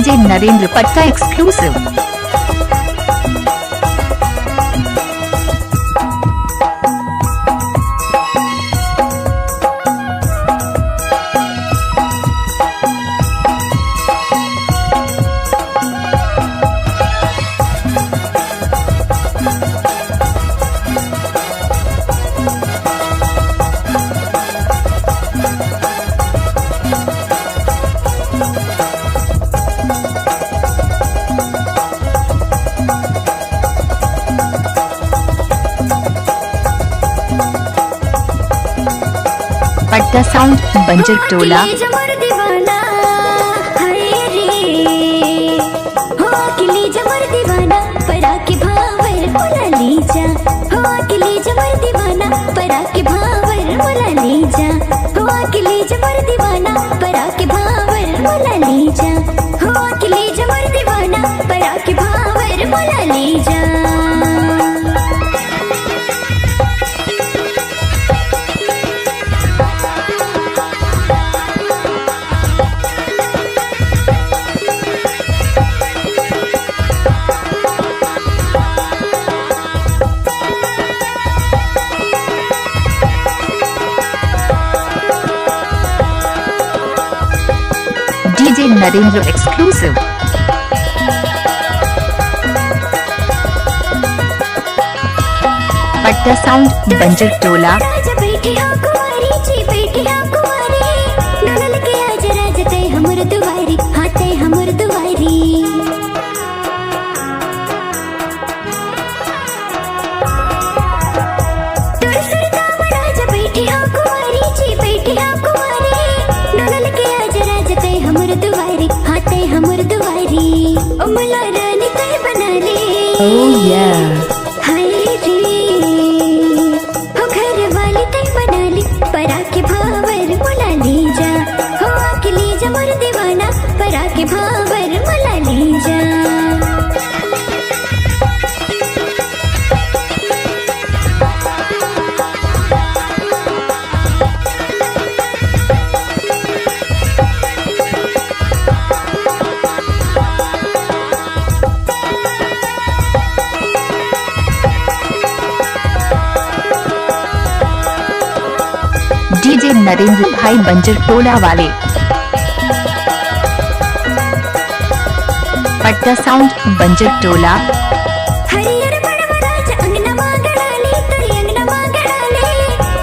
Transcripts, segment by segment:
DJ Narendra पट्टा exclusive. पट्टा sound बंजर टोला। जमर दीवाना हो अकेली जमर दीवाना परा के भावर मोला लीजा हो अकेली जमर दीवाना परा के भावर मोला लीजा हो अकेली जमर दीवाना परा के भावर मोला लीजा हो अकेली जमर दीवाना परा के भावर मोला लीजा। DJ Narendra exclusive. पट्टा साउंड बंजर टोला। बैठी हो कुमारी जी बैठी हो कुमारी डोलल के आज राजते हमर दुआरी हाथे हमर दुआरी तोर सरदा राज बैठी हो कुमारी जी बैठी हो कुमारी डोलल के आज राजते हमर दुआरी हाथे हमर दुआरी ओ मला रानी तय बना ले। ओह या हाय रे हो घर वाली तय बना ले परा के भावर मोला लीजा हो अकेली जमर दीवाना परा के भावर मोला लीजा। डीजे नरेंद्र भाई बंजर टोला वाले। पट्टा साउंड बंजर टोला। हरियर बड़वा राज अंगना मांगड़ा ले तोरी अंगना मांगड़ा ले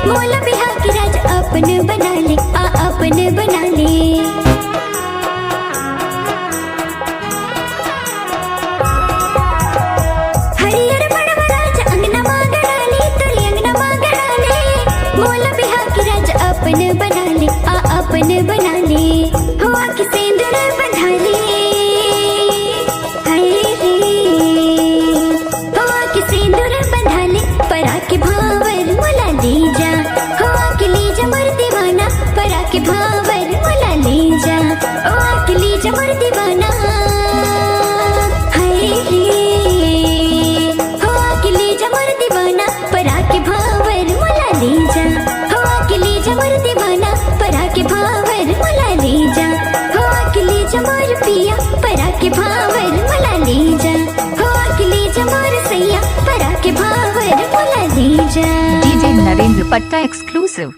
मोला बिहा की राज अपन बना ले आ अपन बना ले। हरियर बड़वा राज अंगना मांगड़ा ले तोरी अंगना मांगड़ा ले मोला बिहा की राज अपन बना ले आ अपन बना ले हो आके सिंदूर बंधा ले। हाय रे हो आके सिंदूर बंधा ले परा के भावर मोला लीजा हो अकेली जमर दीवाना परा के भावर मोला लीजा ओ अकेली जमर दीवाना। हाय रे हो अकेली जमर दीवाना परा के भावर मोला लीजा हो अकेली जमर दीवाना परा के भावर मोला लीजा हो अकेली जमर पिया परा के भावर मोला लीजा हो अकेली जमर सैया परा के भावर मोला लीजा। डीजे नरेंद्र पट्टा एक्सक्लूसिव।